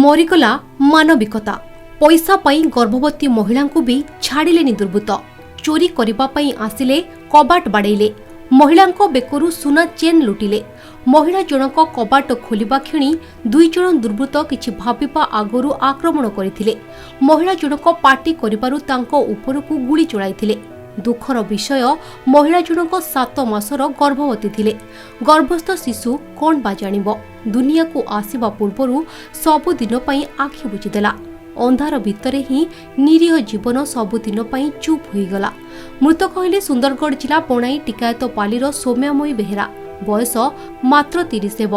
मरीगला मानविकता। पैसा पाई गर्भवती महिला को भी छाड़िलेनि दुर्बृत्त। चोरी करने आसिले कबाट बाड़ेले। महिला बेकरू सुना चेन लुटिले। महिला जनक कबाट खोलिबा क्षणी दुई जन दुर्बृत्त किछि भाबिबा आगरू आक्रमण करथिले। महिला जनक पार्टी करिबारु तांको उपरकू गुली चलाइथिले। दुखर विषय महिला जनक 7 मासर गर्भवती थिले। गर्भस्थ शिशु कौन बा जानिबो। दुनिया को आसीबा पूर्वरु सबुदिन पई आखि बुझिदेला। अंधार भितरे ही निरीह जीवन सबुदिन पई चुप होईगला। मृतक हेले सुंदरगढ़ जिला बणाई टिकायतपालीर सौम्यामयी बेहेरा। बयस मात्र 30 हेब।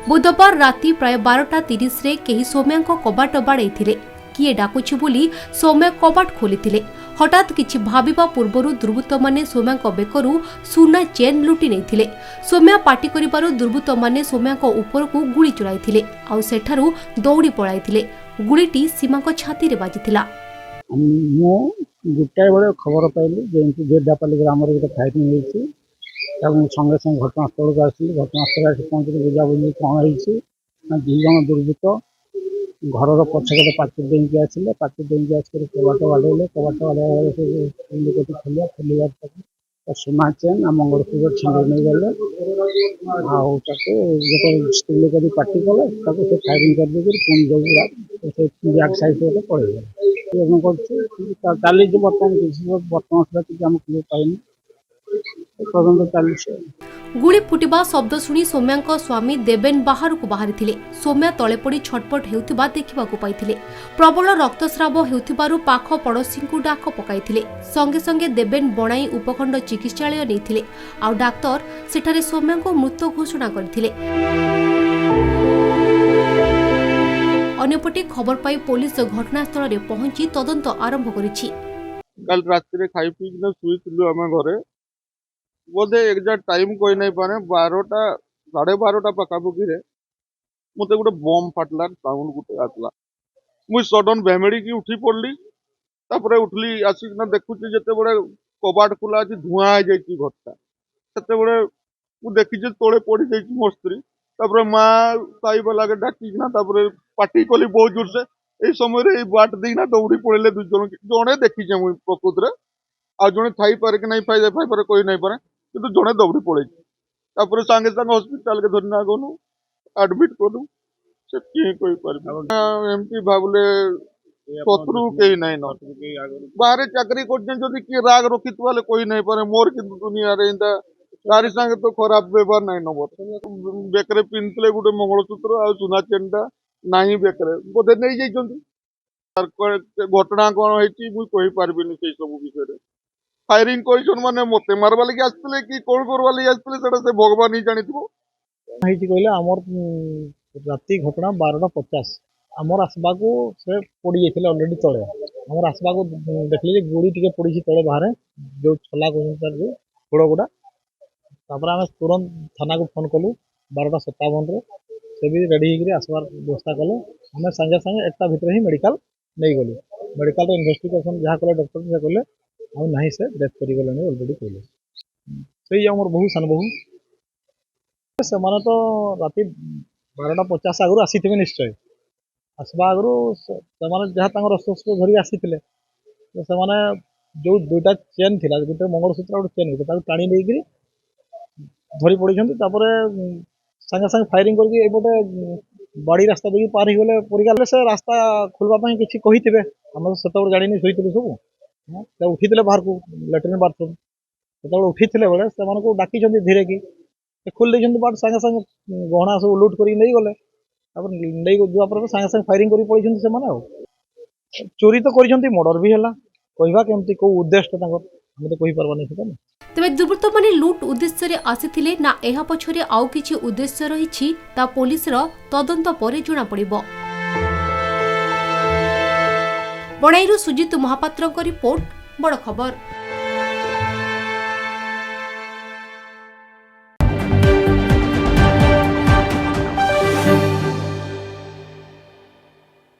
बुधवार राति प्राय 12:30 रे केही सौम्यांक कबाट बाड़ेइथिले। किए डाकुछि बोली सौम्या कबाट खोलिथिले। हठात किछि भाबिबा पूर्वरु दुर्बृत्त माने सौम्यांक बेकरू सुना चेन लुटि नैथिले। सौम्या पार्टी करिबारु दुर्बृत्त माने सौम्यांक उपरकू गुली चलाइथिले। आउ सेठारु दौड़ी पळाइथिले। गुलीटी सीमांक छाती रे बाजिथिला। मो गुटाय बेले खबर पाइली जेंति जेडापाली ग्राम रे फायरिंग होईछि। तब संगे संगे घटनास्थल को आसिली। घटनास्थल से पहुंची बुझाबुझी कौन होईछि ना 2 जन दुर्बृत्त घर पछपटे पाचेरी डेंगी आसिले। पाचेरी डेंगी आसिक कबाट बाड़ेले। कबाट बाड़े लोक खोलिया खोलिया सोना चेन आ मंगलसूत्र छिंडे नहीं गले। आते स्त्री लोक पार्टी कले से फायरिंग कर पुणी जो बैक साइड पड़े चली बर्तमान सुधा आम क्लू पाइनि। गुली फुटिबा शब्द सुनी सौम्यांक स्वामी देवेन बाहर को बाहरी थिले। सौम्या तले पड़ी छटपट हेउथिबा देखिबाकू पाइथिले। प्रबल रक्तस्राव हेउथिबारु पाख पड़ोसी को डाक पकाइथिले। संगे संगे देवेन बणाई उपखंड चिकित्सालय नेइथिले। आ डाक्टर सेठारे सौम्यांक मृत घोषणा करथिले। अन्यपटे खबर पाई पुलिस घटनास्थल रे पहुंची तदंत आरंभ करिछि। कल रात रे खाई पी किना सुइतलु आमे घरे। बोधे एग्जाक्ट टाइम कोई नहीं पाने 12टा 12:30 पाखापुखी रे मते गोटे बम फाटला साउंड गोटे आसला। मुई सडन भैमेड़ी की उठी पड़ली। तापरे उठली आसिक ना देखुची जते बड़े कबाट खुला अछि धुआं आ जाईची घरटा। तते बड़े मु देखि जे तोळे पड़ी जाईची मो स्त्री। तापरे मां साई वाला के डाकी ना तापरे पार्टी कली बहुत जोर से। ए समय रे बाट देना दौड़ी पड़ले 2 जन जणे देखि जे मु प्रकृत रे आ जणे थाई पारे कि नहीं फाई पारे कोई नहीं पारे किंतु जणे दौड़ी पड़े। तापरे संगे संगे हॉस्पिटल के धरना गनु एडमिट करू से की कोई पर एमपी भाबले शत्रु केही नहीं न बाहर चाकरी करछन जदी की राग रखित वाले कोई नहीं पारे। मोर किंतु दुनिया रे इंदा तारी संगे तो खराब व्यवहार नहीं नबो। बेकरे पिनतले गुटे मंगलसूत्र आ सुना चेनटा नाही बेकरे बोधे नहीं जाइछंती। घटना कौन होती मुझे कही पार्बिनी से सब विषय फायरिंग कोइसन माने मते मारबा लगी आस्तिले कि कोन करबा लगी आस्तिले सेटा से भगवान ही जानिथिबो। हेiti कहले हमर राति घटना 12:50 हमर आसबा को से पड़ी जाइथिले ऑलरेडी तळे। हमर आसबा को देखले जे गोड़ी टिके पड़ी छि तळे बाहर जो छला को सर जो गोड़ गोडा। तापर हम तुरंत थाना को फोन कलु 12:57 रे से भी रेडी हिकरी आसबार व्यवस्था कले। हम संगे संगे एकटा भीतर ही मेडिकल नहीं गलु। मेडिकल इन्वेस्टिगेशन जहाँ कले डॉक्टर से कले आ नहीं से डेथ करी गले ऑलरेडी कहले। से हमर बहु सान बहु से माने तो राति 12:50 आगु आसीथिबे निश्चय। आसबा आगु से माने जहाँ तांगर अस्त्र धरि आसीथिले से माने जो दुटा चेन थिला गुटे मंगलसूत्र और चेन गुटे ताको टाणी लेगिरी धरी पड़ी छंती। तापरे संगे संगे फायरिंग करके एपटे बाड़ी रास्ता देकी पार ही गले परिगाले से रास्ता खुलबा पई किछि कहिथिबे। हम सेतबे जानि नै सोइतिलु सब ते उठिथिले बाहर को लैट्रिन बाथरूम सेतबे उठिथिले बेले से माने को डाकी छंती धीरे की ते खोल दै छंती बाट संगे संगे गहना सब लूट करी नै गले। तापर नै जुआ पर संगे संगे फायरिंग करी पड़ी छंती से माने चोरी तो करी छंती मर्डर भी हला कहबा केमती को उद्देश्य तांकर हम तो कहि परबा नै सेटा। तेबे दुर्बृत्त माने लूट उद्देश्य रे आसिथिले ना एहा पछरे आउ किछि उद्देश्य रहिछि ता पुलिस रो तदंत परे जुना पड़िबो। बणाईरु सुजित महापात्र को रिपोर्ट बड़ खबर।